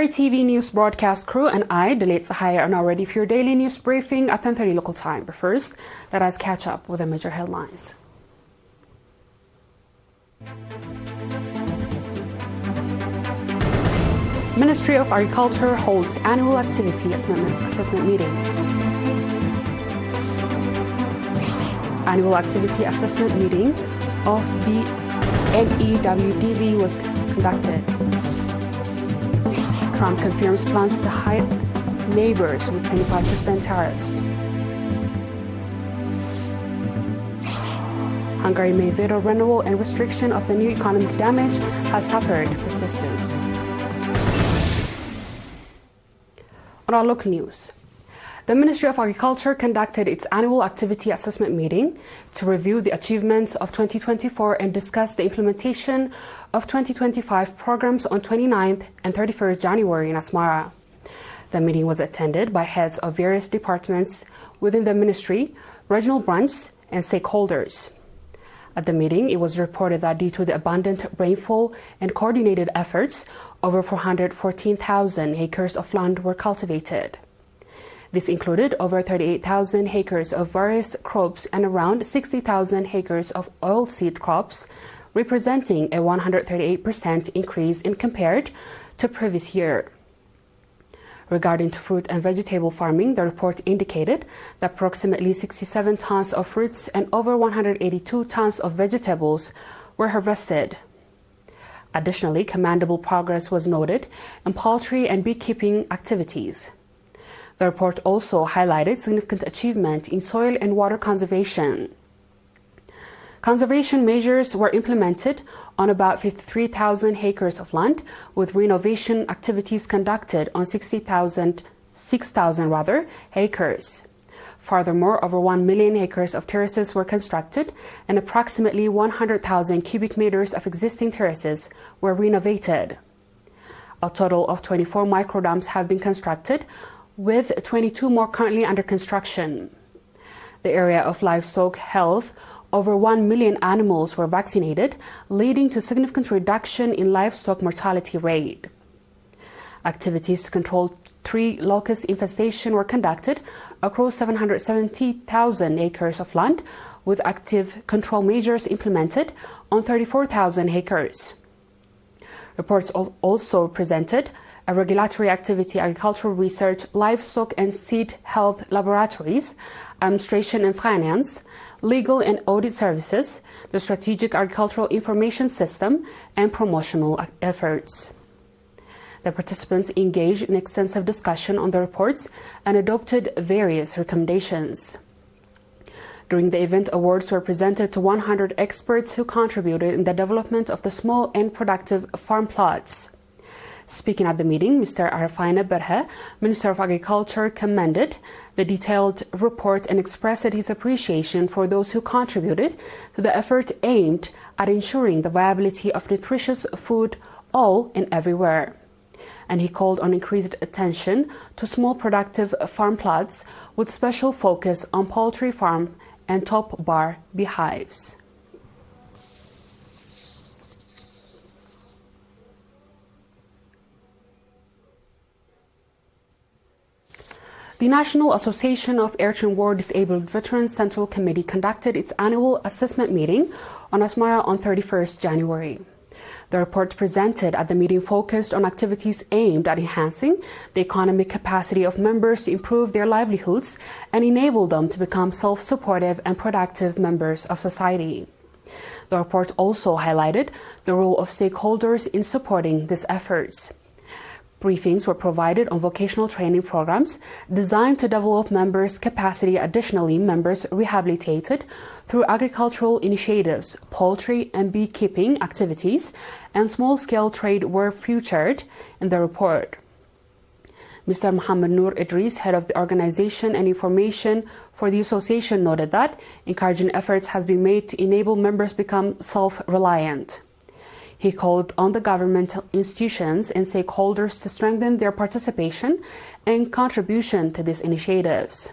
ERi-TV news broadcast crew and I, Delit Sahaya, are now ready for your daily news briefing at 10:30 local time. But first, let us catch up with the major headlines. Ministry of Agriculture holds annual activity assessment meeting. Annual activity assessment meeting of the NEWDV was conducted. Trump confirms plans to hit neighbors with 25% tariffs. Hungary may veto renewal and restriction of the new economic damage has suffered persistence. On our local news, the Ministry of Agriculture conducted its annual activity assessment meeting to review the achievements of 2024 and discuss the implementation of 2025 programs on 29th and 31st January in Asmara. The meeting was attended by heads of various departments within the ministry, regional branches, and stakeholders. At the meeting, it was reported that due to the abundant rainfall and coordinated efforts, over 414,000 acres of land were cultivated. This included over 38,000 acres of various crops and around 60,000 acres of oilseed crops, representing a 138% increase in compared to previous year. Regarding to fruit and vegetable farming, the report indicated that approximately 67 tons of fruits and over 182 tons of vegetables were harvested. Additionally, commendable progress was noted in poultry and beekeeping activities. The report also highlighted significant achievement in soil and water conservation. Conservation measures were implemented on about 53,000 acres of land, with renovation activities conducted on 6,000 acres. Furthermore, over 1 million acres of terraces were constructed and approximately 100,000 cubic meters of existing terraces were renovated. A total of 24 microdams have been constructed, with 22 more currently under construction. The area of livestock health, over 1 million animals were vaccinated, leading to significant reduction in livestock mortality rate. Activities to control tree locust infestation were conducted across 770,000 acres of land, with active control measures implemented on 34,000 acres. Reports also presented a regulatory activity, agricultural research, livestock and seed health laboratories, administration and finance, legal and audit services, the strategic agricultural information system, and promotional efforts. The participants engaged in extensive discussion on the reports and adopted various recommendations. During the event, awards were presented to 100 experts who contributed in the development of the small and productive farm plots. Speaking at the meeting, Mr. Erifai, Minister of Agriculture, commended the detailed report and expressed his appreciation for those who contributed to the effort aimed at ensuring the viability of nutritious food all and everywhere. And he called on increased attention to small productive farm plots with special focus on poultry farm and top bar beehives. The National Association of Eritrean War Disabled Veterans Central Committee conducted its annual assessment meeting on Asmara on 31st January. The report presented at the meeting focused on activities aimed at enhancing the economic capacity of members to improve their livelihoods and enable them to become self-supportive and productive members of society. The report also highlighted the role of stakeholders in supporting these efforts. Briefings were provided on vocational training programs designed to develop members' capacity. Additionally, members rehabilitated through agricultural initiatives, poultry and beekeeping activities, and small-scale trade were featured in the report. Mr. Muhammad Noor Idris, head of the organization and information for the association, noted that encouraging efforts has been made to enable members become self-reliant. He called on the governmental institutions and stakeholders to strengthen their participation and contribution to these initiatives.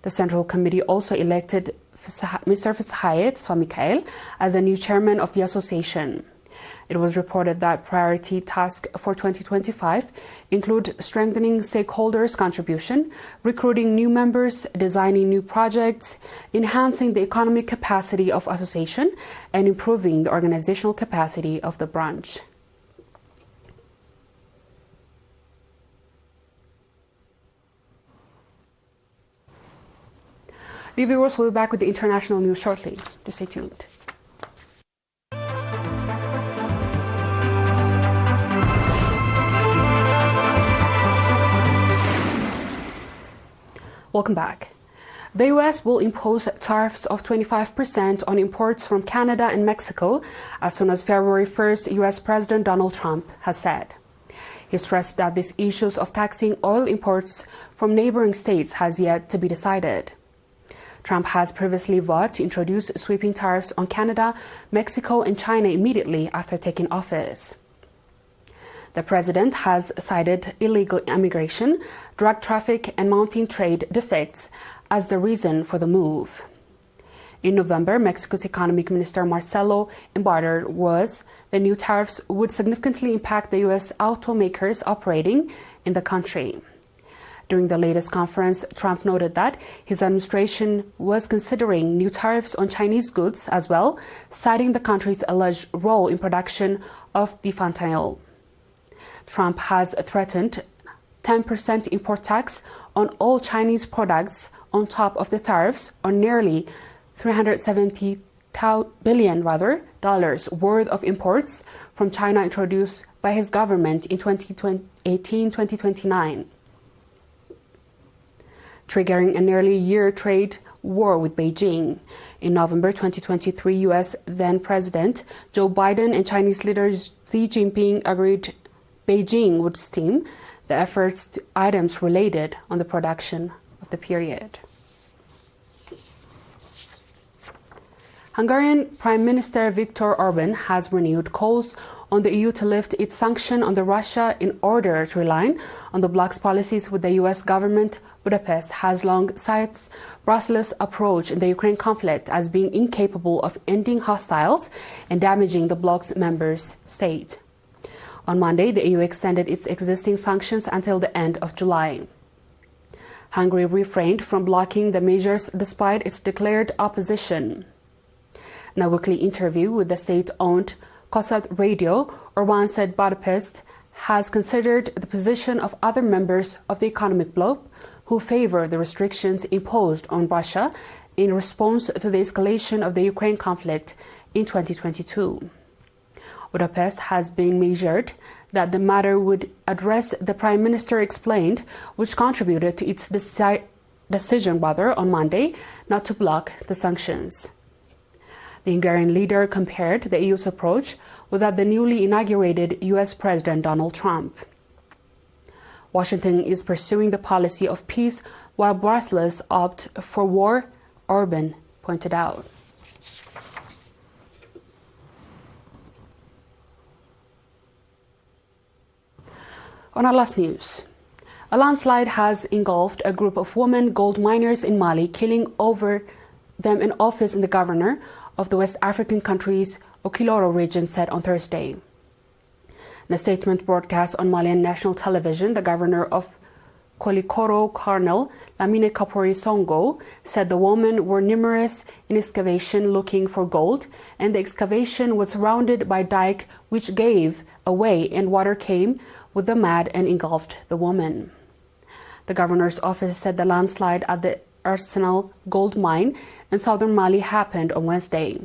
The Central Committee also elected Mr. Fisahayet Swamikael as the new chairman of the association. It was reported that priority tasks for 2025 include strengthening stakeholders' contribution, recruiting new members, designing new projects, enhancing the economic capacity of association, and improving the organizational capacity of the branch. Dear viewers, we'll be back with the international news shortly. Just stay tuned. Welcome back. The U.S. will impose tariffs of 25% on imports from Canada and Mexico as soon as February 1st, U.S. President Donald Trump has said. He stressed that these issues of taxing oil imports from neighboring states has yet to be decided. Trump has previously vowed to introduce sweeping tariffs on Canada, Mexico, and China immediately after taking office. The president has cited illegal immigration, drug traffic, and mounting trade defects as the reason for the move. In November, Mexico's economic minister Marcelo Ebrard was the new tariffs would significantly impact the U.S. automakers operating in the country. During the latest conference, Trump noted that his administration was considering new tariffs on Chinese goods as well, citing the country's alleged role in production of the fentanyl. Trump has threatened 10% import tax on all Chinese products on top of the tariffs on nearly $370 billion worth of imports from China introduced by his government in 2018-2029. Triggering a nearly year trade war with Beijing. In November 2023, U.S. then-President Joe Biden and Chinese leader Xi Jinping agreed Beijing would stem the efforts to items related on the production of the period. Hungarian Prime Minister Viktor Orban has renewed calls on the EU to lift its sanction on Russia in order to align on the bloc's policies with the U.S. government. Budapest has long cited Brussels' approach in the Ukraine conflict as being incapable of ending hostiles and damaging the bloc's members' state. On Monday, the EU extended its existing sanctions until the end of July. Hungary refrained from blocking the measures despite its declared opposition. In a weekly interview with the state-owned Kossuth Radio, Orban said Budapest has considered the position of other members of the economic bloc who favor the restrictions imposed on Russia in response to the escalation of the Ukraine conflict in 2022. Budapest has been measured that the matter would address, the Prime Minister explained, which contributed to its decision on Monday not to block the sanctions. The Hungarian leader compared the EU's approach with that of the newly inaugurated U.S. President Donald Trump. Washington is pursuing the policy of peace while Brussels opts for war, Orban pointed out. On our last news, a landslide has engulfed a group of women gold miners in Mali, killing over them an office in the governor of the West African country's Okiloro region said on Thursday. In a statement broadcast on Malian national television, the governor of Kolikoro, Colonel Lamine Kapori Songo, said the women were numerous in excavation looking for gold, and the excavation was surrounded by dike which gave away and water came with the mud and engulfed the woman. The governor's office said the landslide at the Arsenal gold mine in southern Mali happened on Wednesday.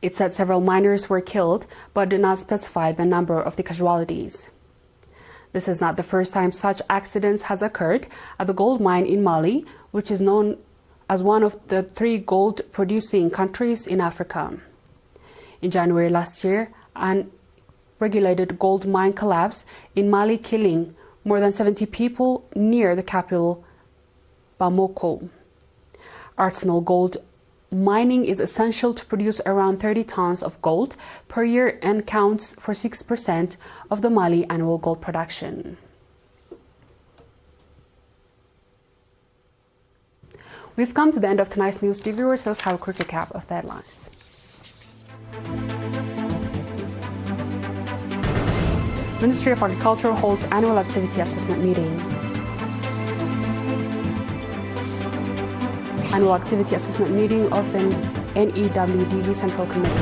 It said several miners were killed, but did not specify the number of the casualties. This is not the first time such accidents has occurred at the gold mine in Mali, which is known as one of the 3 gold-producing countries in Africa. In January last year, an regulated gold mine collapsed in Mali, killing more than 70 people near the capital, Bamako. Arsenal gold mining is essential to produce around 30 tons of gold per year and counts for 6% of the Mali annual gold production. We've come to the end of tonight's news. Dear viewers, let's have a quick recap of the headlines. Ministry of Agriculture holds annual activity assessment meeting. Annual activity assessment meeting of the NEWDV Central Committee.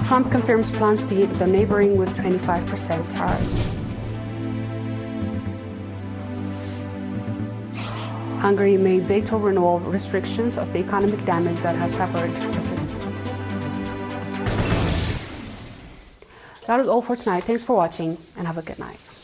Trump confirms plans to hit the neighboring with 25% tariffs. Hungary may veto renewal restrictions of the economic damage that has suffered persists. That is all for tonight. Thanks for watching and have a good night.